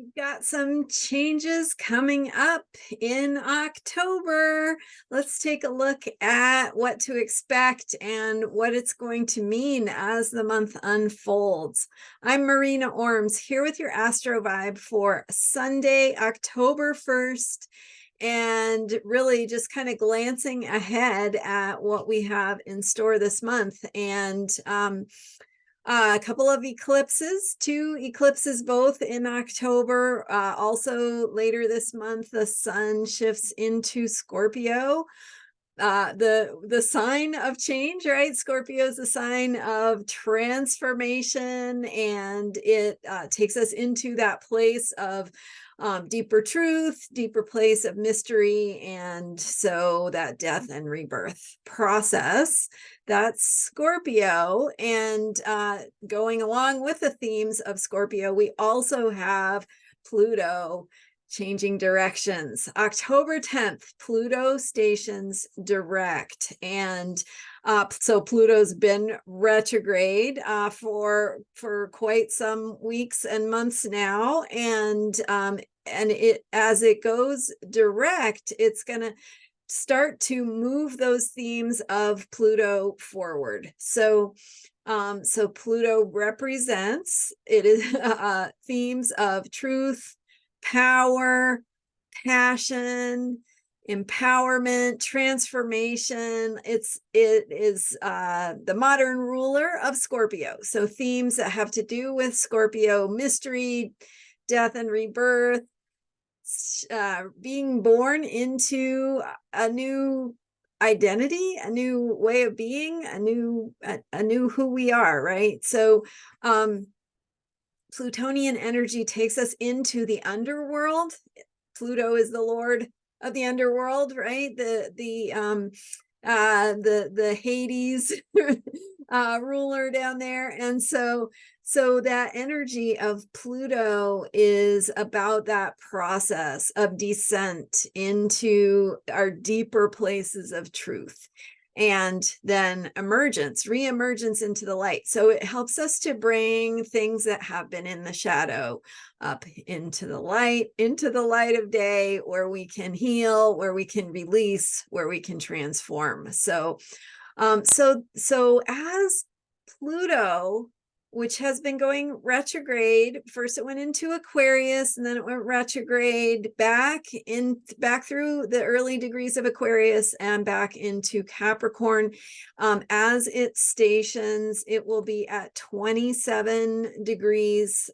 We've got some changes coming up in October. Let's take a look at what to expect and what it's going to mean as the month unfolds. I'm Marina Ormes here with your Astro Vibe for Sunday, October 1st, and really just kind of glancing ahead at what we have in store this month. And a couple of eclipses, two eclipses both in October. Also later this month, the sun shifts into Scorpio, the sign of change, right? Scorpio is a sign of transformation, and it takes us into that place of deeper truth, deeper place of mystery. And so that death and rebirth process, that's Scorpio. And going along with the themes of Scorpio, we also have Pluto changing directions. October 10th, Pluto stations direct. And so Pluto's been retrograde for quite some weeks and months now. And it, as it goes direct, it's going to start to move those themes of Pluto forward. So Pluto represents, it is themes of truth, power, passion, empowerment, transformation. It is the modern ruler of Scorpio. So themes that have to do with Scorpio: mystery, death and rebirth, being born into a new identity, a new way of being, a new who we are, right? So Plutonian energy takes us into the underworld. Pluto is the lord of the underworld, right? The Hades ruler down there. And so that energy of Pluto is about that process of descent into our deeper places of truth, and then re-emergence into the light. So it helps us to bring things that have been in the shadow up into the light of day, where we can heal, where we can release, where we can transform. So as Pluto, which has been going retrograde, first it went into Aquarius, and then it went retrograde back through the early degrees of Aquarius and back into Capricorn. As it stations, it will be at 27 degrees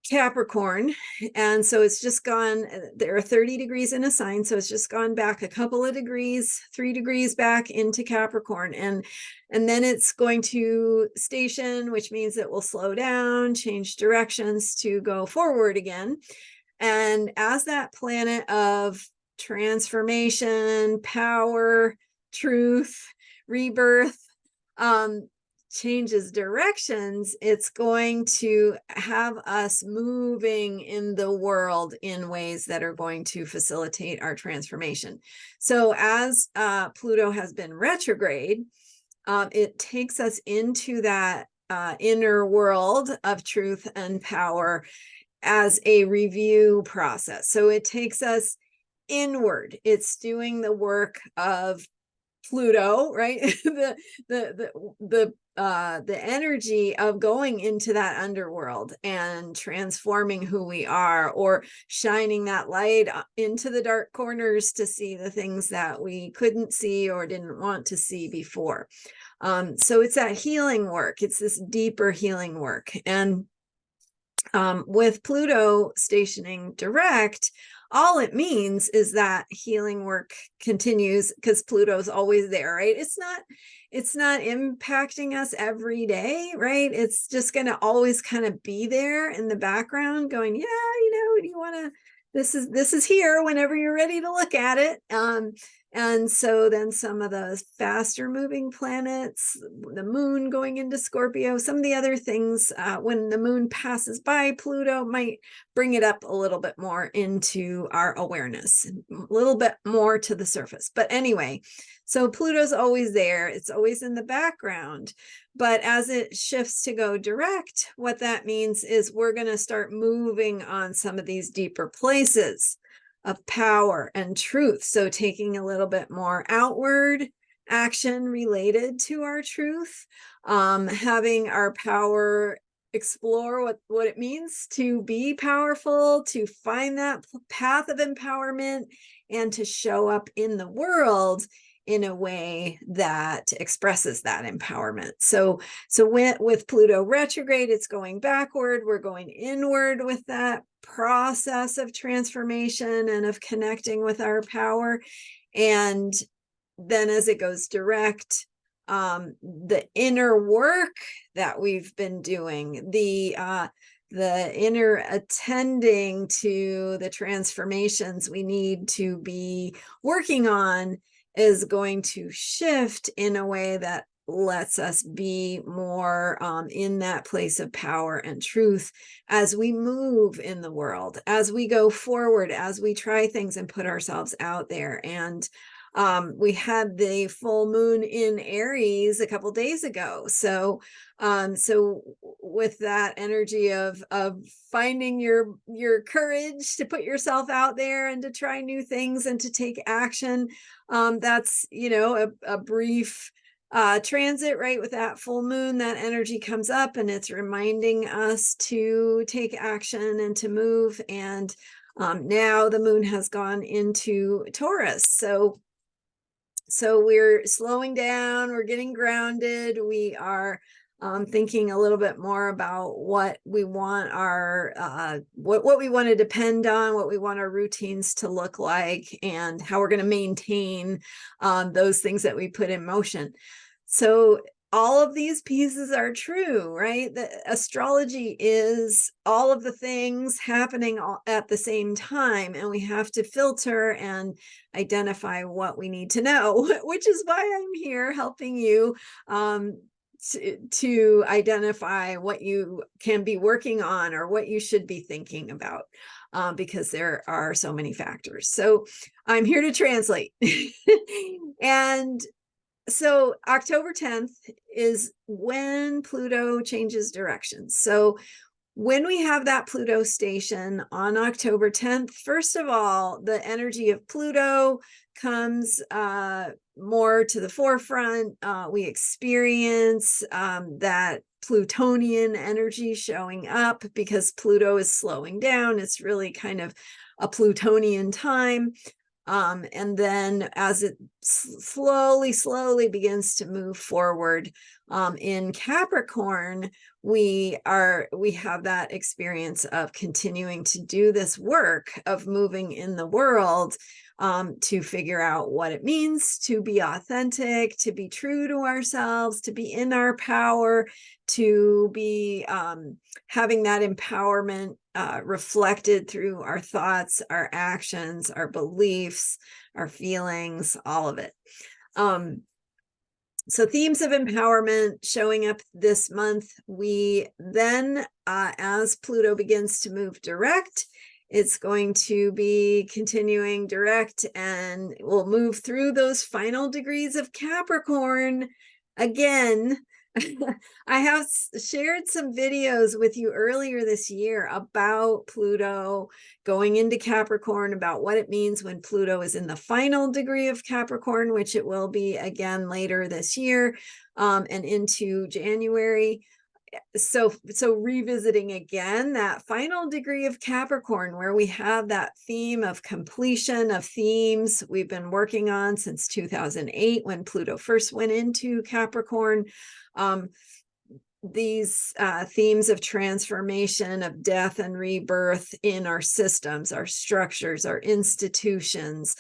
Capricorn. And so it's just gone, there are 30 degrees in a sign, so it's just gone back a couple of degrees, 3 degrees back into Capricorn. And then it's going to station, which means it will slow down, change directions to go forward again. And as that planet of transformation, power, truth, rebirth, changes directions, it's going to have us moving in the world in ways that are going to facilitate our transformation. So as Pluto has been retrograde, it takes us into that inner world of truth and power as a review process. So it takes us inward. It's doing the work of Pluto, right? the energy of going into that underworld and transforming who we are, or shining that light into the dark corners to see the things that we couldn't see or didn't want to see before. So it's that healing work. It's this deeper healing work. And with Pluto stationing direct, all it means is that healing work continues, because Pluto's always there, right? It's not impacting us every day, right? It's just going to always kind of be there in the background going, yeah, do you want to, this is here whenever you're ready to look at it. And so then some of the faster moving planets, the moon going into Scorpio, some of the other things, when the moon passes by Pluto, might bring it up a little bit more into our awareness, a little bit more to the surface. But anyway, so Pluto's always there. It's always in the background. But as it shifts to go direct, what that means is we're going to start moving on some of these deeper places of power and truth. So taking a little bit more outward action related to our truth, having our power explore what it means to be powerful, to find that path of empowerment, and to show up in the world in a way that expresses that empowerment. So with Pluto retrograde, it's going backward. We're going inward with that process of transformation and of connecting with our power. And then as it goes direct, the inner work that we've been doing, the inner attending to the transformations we need to be working on is going to shift in a way that lets us be more in that place of power and truth as we move in the world, as we go forward, as we try things and put ourselves out there. And we had the full moon in Aries a couple days ago. So with that energy of finding your courage to put yourself out there and to try new things and to take action, that's, a brief transit, right? With that full moon, that energy comes up and it's reminding us to take action and to move. And now the moon has gone into Taurus. So we're slowing down, we're getting grounded, we are thinking a little bit more about what we want our what we want to depend on, what we want our routines to look like, and how we're going to maintain those things that we put in motion. So all of these pieces are true, right? The astrology is all of the things happening at the same time, and we have to filter and identify what we need to know, which is why I'm here helping you to identify what you can be working on or what you should be thinking about, because there are so many factors. So I'm here to translate. And so October 10th is when Pluto changes direction. So when we have that Pluto station on October 10th, first of all, the energy of Pluto comes more to the forefront. We experience that Plutonian energy showing up because Pluto is slowing down. It's really kind of a Plutonian time. And then as it slowly begins to move forward in Capricorn, we have that experience of continuing to do this work of moving in the world, to figure out what it means to be authentic, to be true to ourselves, to be in our power, to be having that empowerment reflected through our thoughts, our actions, our beliefs, our feelings, all of it. So themes of empowerment showing up this month. We then, as Pluto begins to move direct, it's going to be continuing direct, and we'll move through those final degrees of Capricorn again. I have shared some videos with you earlier this year about Pluto going into Capricorn, about what it means when Pluto is in the final degree of Capricorn, which it will be again later this year, and into January. So revisiting again that final degree of Capricorn, where we have that theme of completion of themes we've been working on since 2008 when Pluto first went into Capricorn. These themes of transformation, of death and rebirth in our systems, our structures, our institutions,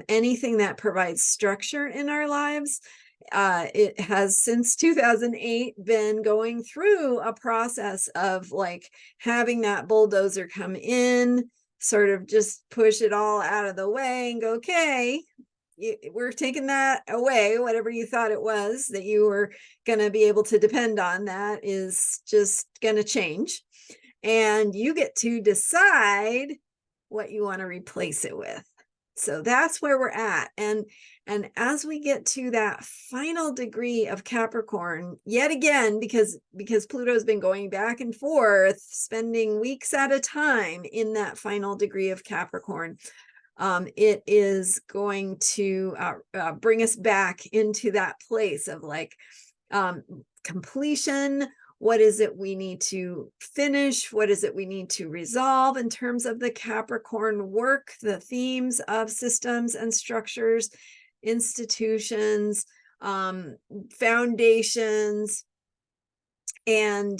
anything that provides structure in our lives. It has since 2008 been going through a process of like having that bulldozer come in, sort of just push it all out of the way and go, okay, we're taking that away. Whatever you thought it was that you were going to be able to depend on, that is just going to change. And you get to decide what you want to replace it with. So that's where we're at. And as we get to that final degree of Capricorn, yet again, because Pluto's been going back and forth, spending weeks at a time in that final degree of Capricorn, it is going to bring us back into that place of like completion. What is it we need to finish? What is it we need to resolve in terms of the Capricorn work, the themes of systems and structures, institutions, foundations, and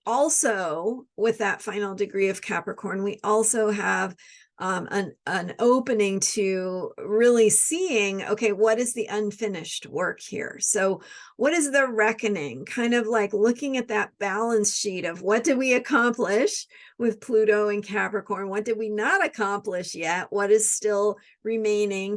also with that final degree of Capricorn, we also have an opening to really seeing, okay, what is the unfinished work here? So what is the reckoning? Kind of like looking at that balance sheet of what did we accomplish with Pluto and Capricorn? What did we not accomplish yet? What is still remaining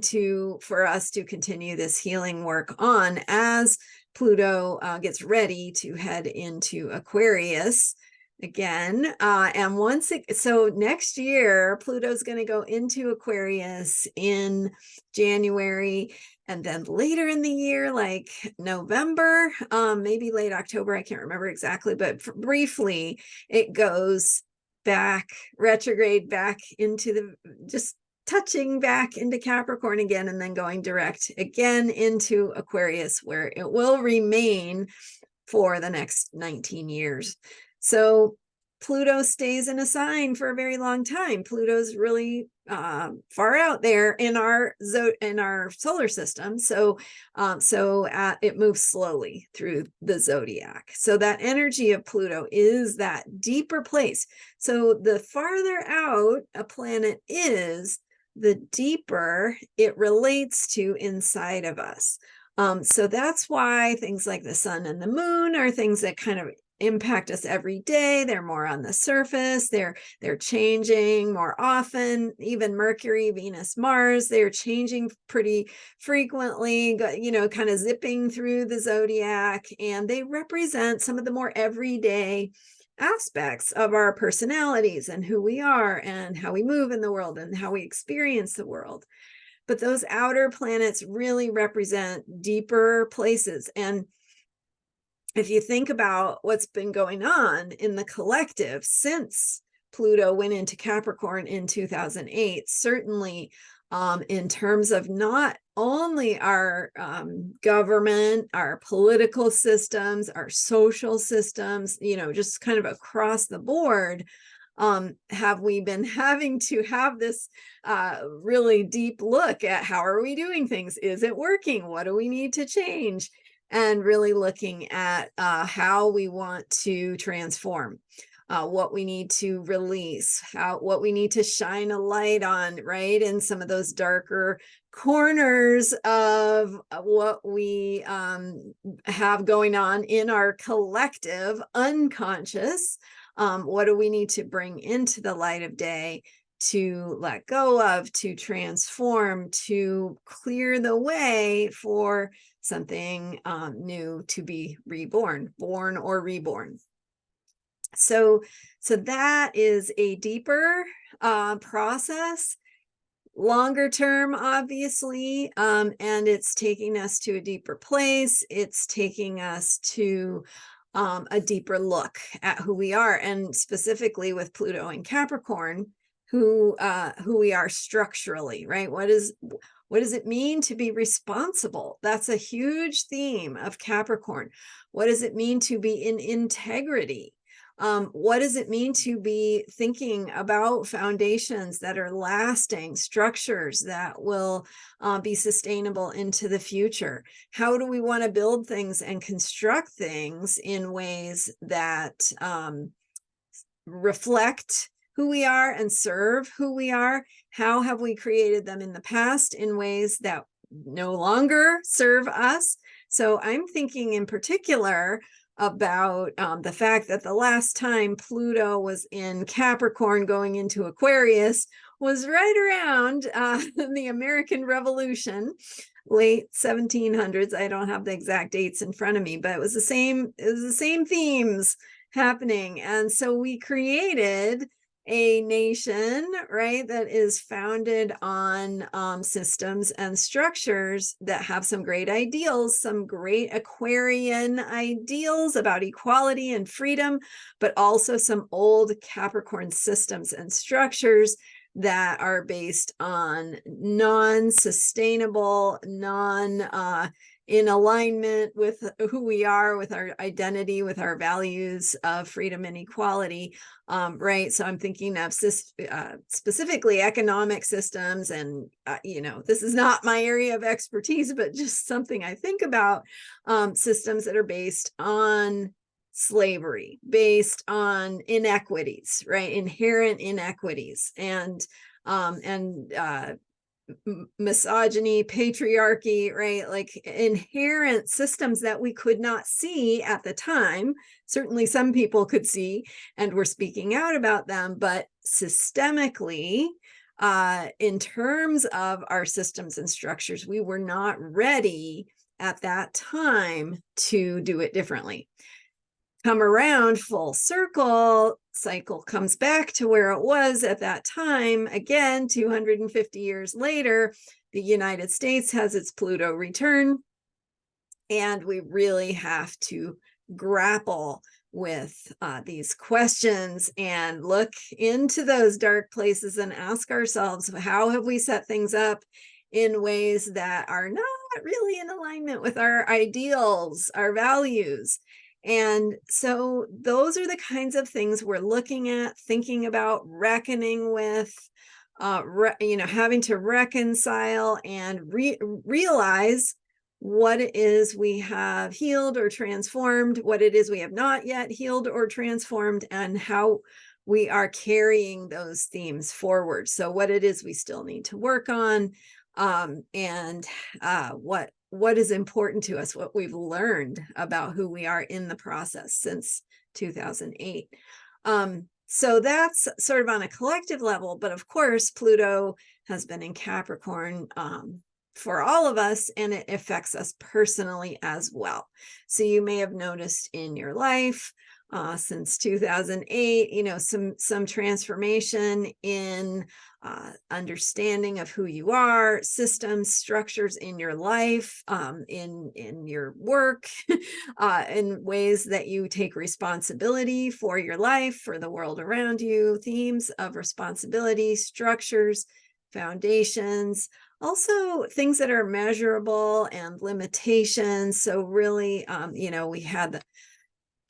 for us to continue this healing work on as Pluto gets ready to head into Aquarius again. And so next year, Pluto's going to go into Aquarius in January. And then later in the year, like November, maybe late October, I can't remember exactly, but briefly, it goes back, retrograde back into just touching back into Capricorn again, and then going direct again into Aquarius, where it will remain for the next 19 years. So Pluto stays in a sign for a very long time. Pluto's really far out there in our solar system. So it moves slowly through the zodiac. So that energy of Pluto is that deeper place. So the farther out a planet is, the deeper it relates to inside of us. So that's why things like the sun and the moon are things that kind of impact us every day. They're more on the surface. They're changing more often. Even Mercury, Venus, Mars, they're changing pretty frequently, kind of zipping through the zodiac, and they represent some of the more everyday aspects of our personalities and who we are and how we move in the world and how we experience the world. But those outer planets really represent deeper places. And if you think about what's been going on in the collective since Pluto went into Capricorn in 2008, certainly in terms of not only our government, our political systems, our social systems, just kind of across the board, have we been having to have this really deep look at how are we doing things? Is it working? What do we need to change? And really looking at how we want to transform, what we need to release, what we need to shine a light on, right? In some of those darker corners of what we have going on in our collective unconscious. What do we need to bring into the light of day to let go of, to transform, to clear the way for something new to be reborn, born or reborn. So that is a deeper process, longer term, obviously, and it's taking us to a deeper place. It's taking us to a deeper look at who we are, and specifically with Pluto and Capricorn, who we are structurally, right? What does it mean to be responsible? That's a huge theme of Capricorn. What does it mean to be in integrity? What does it mean to be thinking about foundations that are lasting, structures that will be sustainable into the future? How do we want to build things and construct things in ways that reflect who we are and serve who we are? How have we created them in the past in ways that no longer serve us? So I'm thinking in particular about the fact that the last time Pluto was in Capricorn going into Aquarius was right around the American Revolution, late 1700s. I don't have the exact dates in front of me, but it was the same themes happening. And so we created a nation, right, that is founded on systems and structures that have some great ideals, some great Aquarian ideals about equality and freedom, but also some old Capricorn systems and structures that are based on non-sustainable, in alignment with who we are, with our identity, with our values of freedom and equality, right? So I'm thinking of specifically economic systems, and this is not my area of expertise, but just something I think about, systems that are based on slavery, based on inequities, right? Inherent inequities, and misogyny, patriarchy, right? Like inherent systems that we could not see at the time. Certainly some people could see and were speaking out about them, but systemically, in terms of our systems and structures, we were not ready at that time to do it differently. Come around full cycle comes back to where it was at that time. Again, 250 years later, the United States has its Pluto return, and we really have to grapple with these questions and look into those dark places and ask ourselves, how have we set things up in ways that are not really in alignment with our ideals, our values? And so those are the kinds of things we're looking at, thinking about, reckoning with, having to reconcile and realize what it is we have healed or transformed, what it is we have not yet healed or transformed, and how we are carrying those themes forward. So what it is we still need to work on, and what is important to us, what we've learned about who we are in the process since 2008. So that's sort of on a collective level, but of course, Pluto has been in Capricorn for all of us, and it affects us personally as well. So you may have noticed in your life since 2008, some transformation in understanding of who you are, systems, structures in your life, in your work, in ways that you take responsibility for your life, for the world around you, themes of responsibility, structures, foundations, also things that are measurable, and limitations. So really, we had the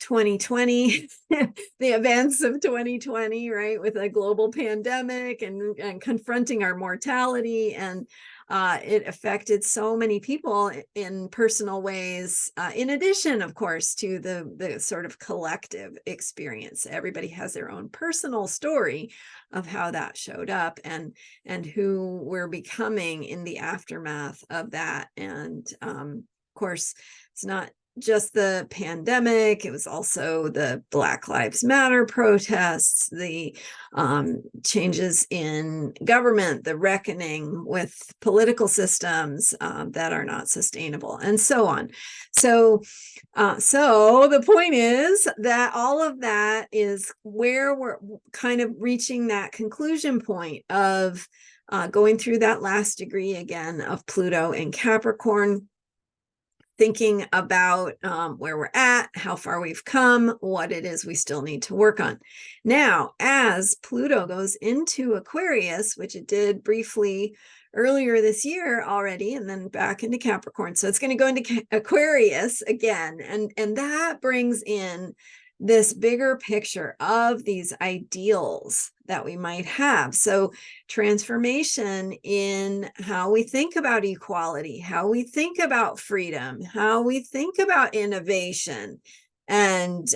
2020, the events of 2020, right, with a global pandemic and confronting our mortality, and it affected so many people in personal ways, in addition, of course, to the sort of collective experience. Everybody has their own personal story of how that showed up, and who we're becoming in the aftermath of that. And of course, it's not just the pandemic, it was also the Black Lives Matter protests, the changes in government, the reckoning with political systems that are not sustainable, and so on. So the point is that all of that is where we're kind of reaching that conclusion point of going through that last degree again of Pluto in Capricorn, thinking about where we're at, how far we've come, what it is we still need to work on. Now, as Pluto goes into Aquarius, which it did briefly earlier this year already, and then back into Capricorn. So it's going to go into Aquarius again. And that brings in this bigger picture of these ideals that we might have. So transformation in how we think about equality, how we think about freedom, how we think about innovation, and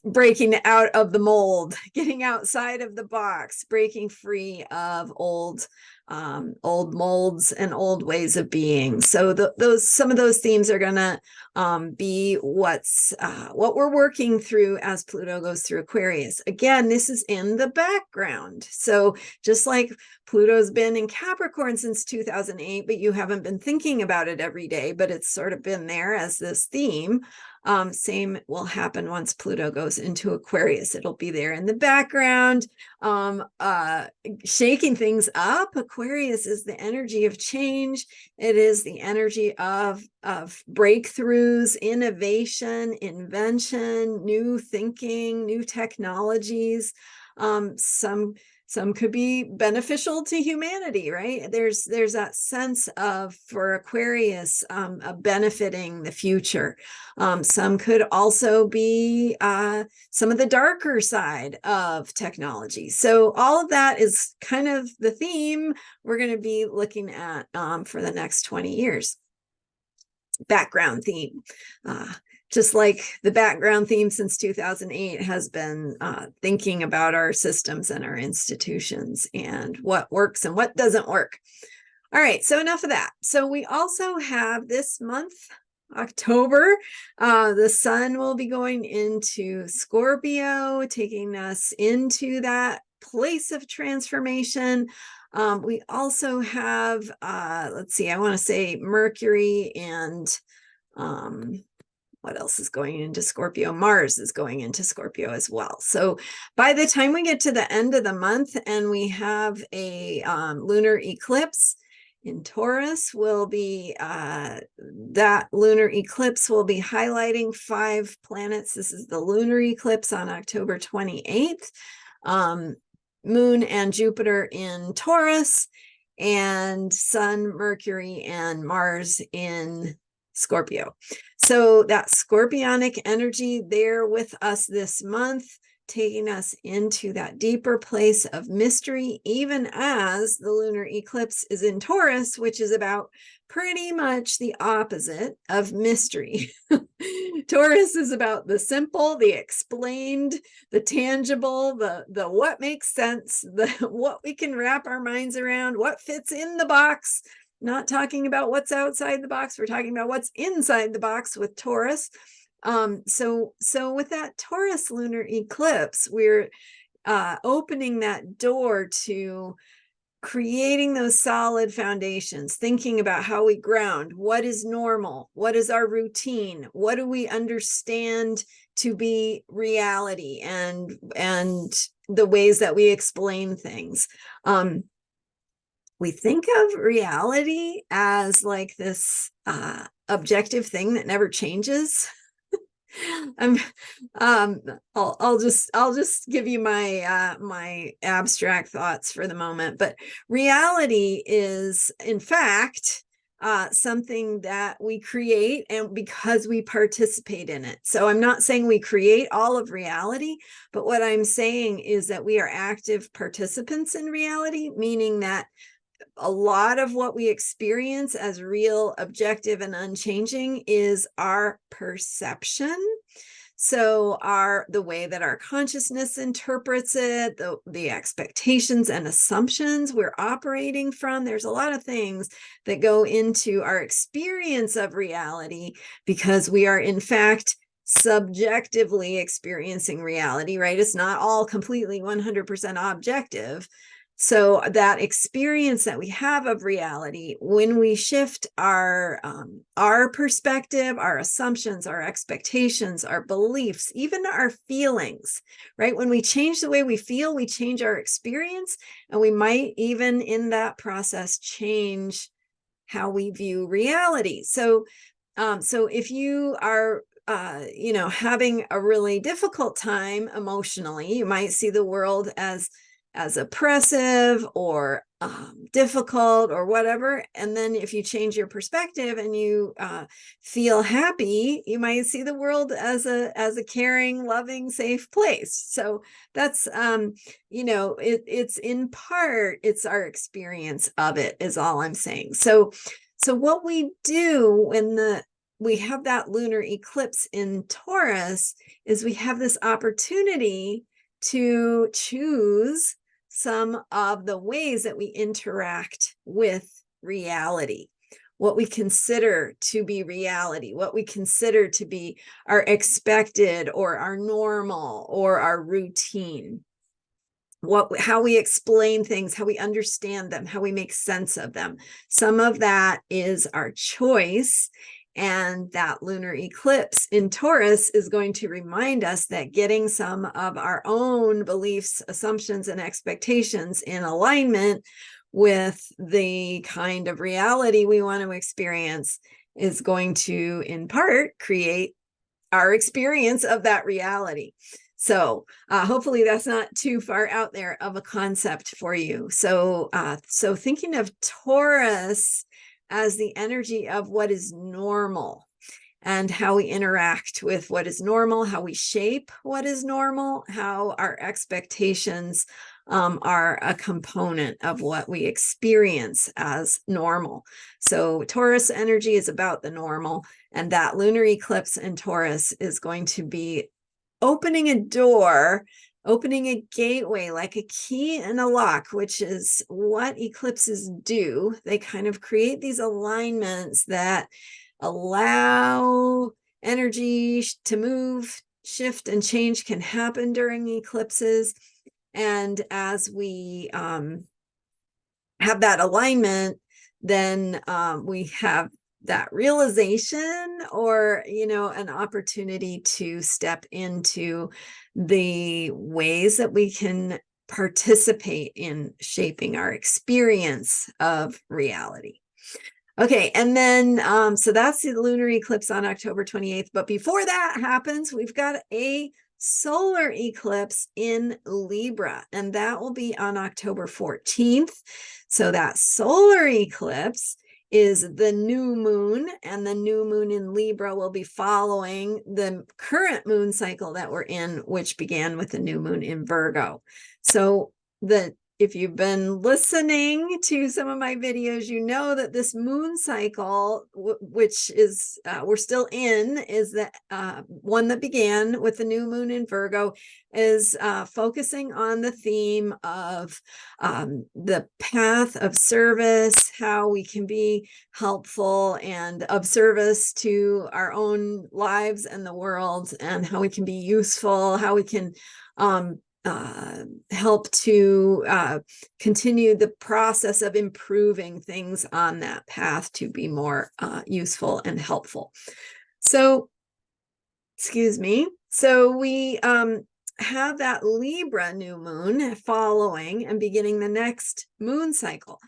breaking out of the mold, getting outside of the box, breaking free of old old molds and old ways of being. So some of those themes are going to be what we're working through as Pluto goes through Aquarius. Again, this is in the background. So just like Pluto's been in Capricorn since 2008, but you haven't been thinking about it every day, but it's sort of been there as this theme. Same will happen once Pluto goes into Aquarius. It'll be there in the background, shaking things up. Aquarius is the energy of change. It is the energy of breakthroughs, innovation, invention, new thinking, new technologies. Some could be beneficial to humanity, right? There's that sense of, for Aquarius, benefiting the future. Some could also be some of the darker side of technology. So all of that is kind of the theme we're going to be looking at for the next 20 years. Background theme. Just like the background theme since 2008 has been thinking about our systems and our institutions and what works and what doesn't work. All right, so enough of that. So we also have this month, October, the sun will be going into Scorpio, taking us into that place of transformation. We also have, let's see, I want to say Mercury and what else is going into Scorpio? Mars is going into Scorpio as well. So by the time we get to the end of the month and we have a lunar eclipse in Taurus, will be that lunar eclipse will be highlighting 5 planets. This is the lunar eclipse on October 28th. Moon and Jupiter in Taurus, and Sun, Mercury, and Mars in Scorpio. So that scorpionic energy there with us this month, taking us into that deeper place of mystery, even as the lunar eclipse is in Taurus, which is about pretty much the opposite of mystery. Taurus is about the simple, the explained, the tangible, the what makes sense, the what we can wrap our minds around, what fits in the box. Not talking about what's outside the box. We're talking about what's inside the box with Taurus. So with that Taurus lunar eclipse, we're opening that door to creating those solid foundations, thinking about how we ground, what is normal, what is our routine, what do we understand to be reality, and the ways that we explain things. We think of reality as like this objective thing that never changes. I'll just give you my my abstract thoughts for the moment, but reality is in fact something that we create, and because we participate in it. So I'm not saying we create all of reality, but what I'm saying is that we are active participants in reality, meaning that a lot of what we experience as real, objective, and unchanging is our perception. So the way that our consciousness interprets it, the expectations and assumptions we're operating from, there's a lot of things that go into our experience of reality, because we are in fact subjectively experiencing reality, right? It's not all completely 100% objective. So that experience that we have of reality, when we shift our perspective, our assumptions, our expectations, our beliefs, even our feelings, right? When we change the way we feel, we change our experience, and we might even in that process change how we view reality. So if you are having a really difficult time emotionally, you might see the world as oppressive or difficult or whatever. And then if you change your perspective and you feel happy, you might see the world as a caring, loving, safe place. So that's, it's in part, it's our experience of it is all I'm saying. So what we do when we have that lunar eclipse in Taurus is we have this opportunity to choose some of the ways that we interact with reality, what we consider to be reality, what we consider to be our expected or our normal or our routine, how we explain things, how we understand them, how we make sense of them. Some of that is our choice. And that lunar eclipse in Taurus is going to remind us that getting some of our own beliefs, assumptions, and expectations in alignment with the kind of reality we want to experience is going to, in part, create our experience of that reality. So hopefully that's not too far out there of a concept for you. So thinking of Taurus as the energy of what is normal and how we interact with what is normal, how we shape what is normal, how our expectations are a component of what we experience as normal. So Taurus energy is about the normal, and that lunar eclipse in Taurus is going to be opening a door, opening a gateway, like a key in a lock, which is what eclipses do. They kind of create these alignments that allow energy to move, shift, and change can happen during eclipses. And as we have that alignment, then we have that realization or, an opportunity to step into the ways that we can participate in shaping our experience of reality. Okay, and then, so that's the lunar eclipse on October 28th. But before that happens, we've got a solar eclipse in Libra, and that will be on October 14th. So that solar eclipse is the new moon, and the new moon in Libra will be following the current moon cycle that we're in, which began with the new moon in Virgo. So if you've been listening to some of my videos, you know that this moon cycle, which is we're still in, is the one that began with the new moon in Virgo, is focusing on the theme of the path of service, how we can be helpful and of service to our own lives and the world, and how we can be useful, how we can help to continue the process of improving things on that path to be more useful and helpful. So, excuse me. So we have that Libra new moon following and beginning the next moon cycle.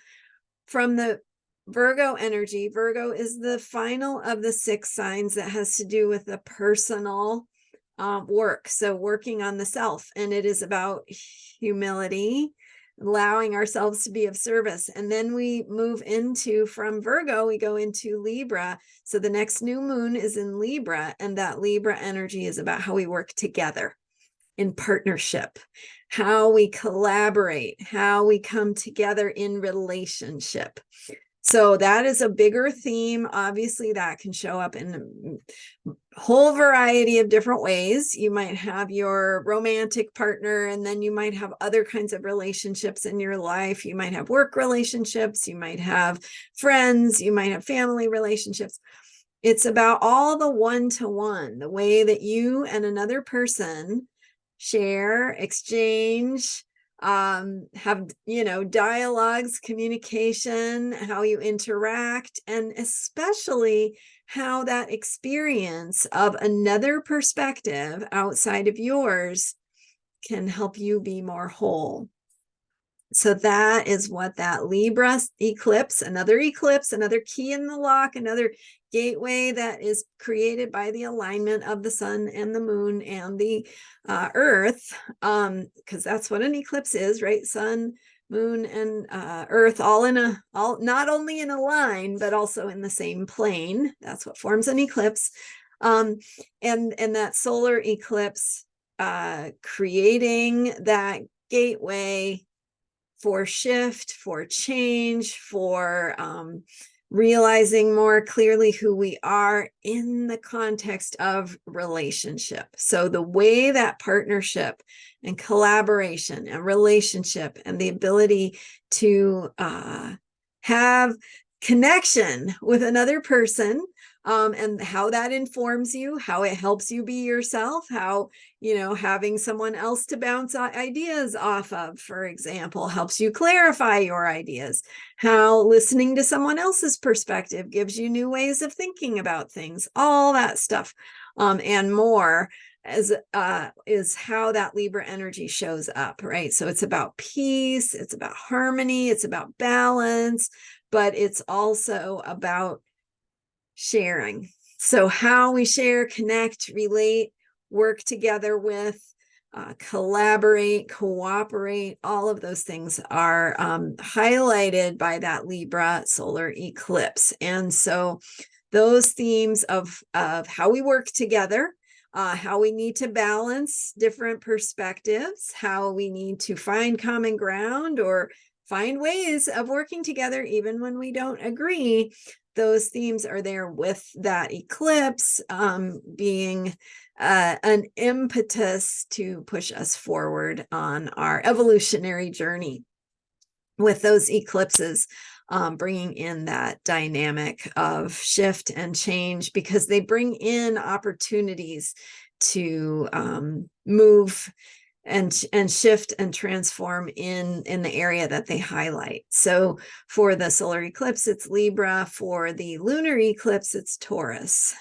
From the Virgo energy, Virgo is the final of the 6 signs that has to do with the personal work. So working on the self, and it is about humility, allowing ourselves to be of service. And then we move into, from Virgo, we go into Libra. So the next new moon is in Libra, and that Libra energy is about how we work together in partnership, how we collaborate, how we come together in relationship. So that is a bigger theme. Obviously, that can show up in a whole variety of different ways. You might have your romantic partner, and then you might have other kinds of relationships in your life. You might have work relationships, you might have friends, you might have family relationships. It's about all the one-to-one, the way that you and another person share, exchange, have dialogues, communication, how you interact, and especially how that experience of another perspective outside of yours can help you be more whole. So that is what that Libra eclipse, another key in the lock, another gateway that is created by the alignment of the sun and the moon and the earth, because that's what an eclipse is, right? Sun, moon, and earth all not only in a line, but also in the same plane. That's what forms an eclipse. And that solar eclipse creating that gateway for shift, for change, for realizing more clearly who we are in the context of relationship. So the way that partnership and collaboration and relationship and the ability to have connection with another person, and how that informs you, how it helps you be yourself, how, having someone else to bounce ideas off of, for example, helps you clarify your ideas, how listening to someone else's perspective gives you new ways of thinking about things, all that stuff, and more is how that Libra energy shows up, right? So it's about peace, it's about harmony, it's about balance, but it's also about sharing. So how we share, connect, relate, work together with, collaborate, cooperate, all of those things are highlighted by that Libra solar eclipse. And so those themes of how we work together, how we need to balance different perspectives, how we need to find common ground or find ways of working together even when we don't agree. Those themes are there with that eclipse, being an impetus to push us forward on our evolutionary journey. With those eclipses, bringing in that dynamic of shift and change, because they bring in opportunities to move and shift and transform in the area that they highlight. So for the solar eclipse, it's Libra. For the lunar eclipse, it's Taurus.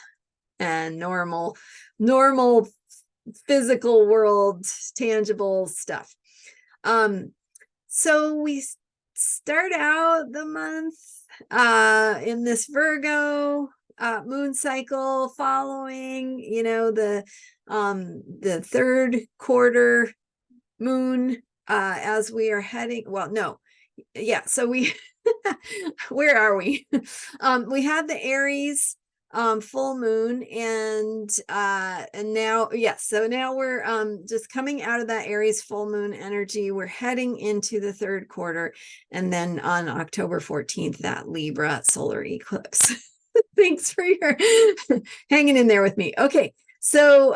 And normal physical world, tangible stuff. So we start out the month in this Virgo moon cycle, following the third quarter moon, as we are heading, so we where are we? We had the Aries full moon, and now, so now we're just coming out of that Aries full moon energy. We're heading into the third quarter, and then on October 14th, that Libra solar eclipse. Thanks for your hanging in there with me. Okay, so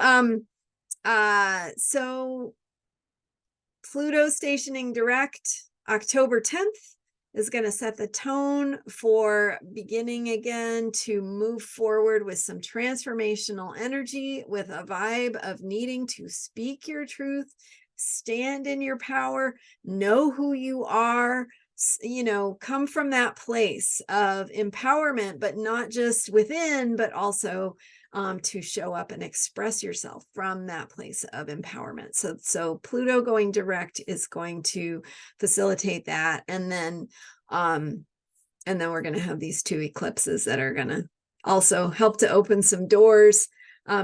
so Pluto stationing direct October 10th is going to set the tone for beginning again to move forward with some transformational energy, with a vibe of needing to speak your truth, stand in your power, know who you are, come from that place of empowerment, but not just within, but also to show up and express yourself from that place of empowerment. So Pluto going direct is going to facilitate that. And then we're going to have these two eclipses that are going to also help to open some doors.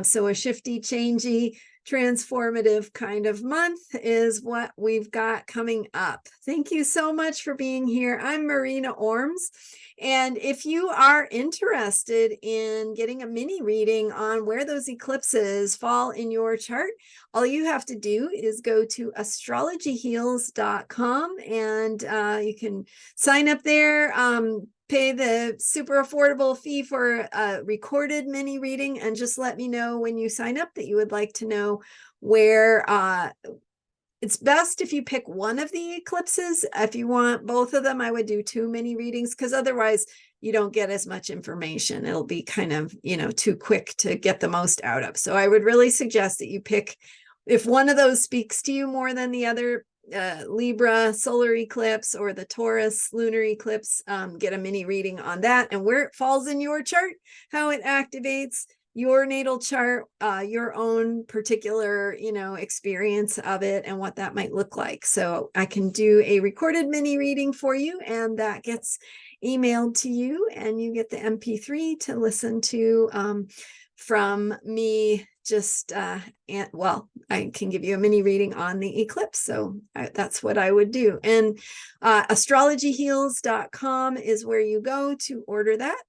So a shifty, changey, transformative kind of month is what we've got coming up. Thank you so much for being here. I'm Marina Ormes. And if you are interested in getting a mini reading on where those eclipses fall in your chart, all you have to do is go to astrologyheals.com, and you can sign up there, pay the super affordable fee for a recorded mini reading, and just let me know when you sign up that you would like to know where. It's best if you pick one of the eclipses. If you want both of them, I would do 2 mini readings, because otherwise you don't get as much information. It'll be kind of, too quick to get the most out of. So I would really suggest that you pick, if one of those speaks to you more than the other, Libra solar eclipse or the Taurus lunar eclipse, get a mini reading on that and where it falls in your chart, how it activates your natal chart, your own particular, experience of it, and what that might look like. So I can do a recorded mini reading for you, and that gets emailed to you, and you get the MP3 to listen to from me. Just I can give you a mini reading on the eclipse. So that's what I would do. And astrologyheals.com is where you go to order that.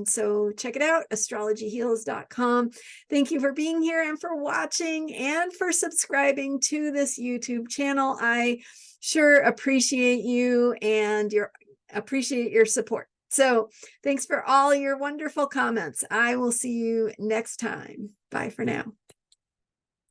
So check it out, astrologyheals.com. Thank you for being here and for watching and for subscribing to this YouTube channel. I sure appreciate you and appreciate your support. So thanks for all your wonderful comments. I will see you next time. Bye for now.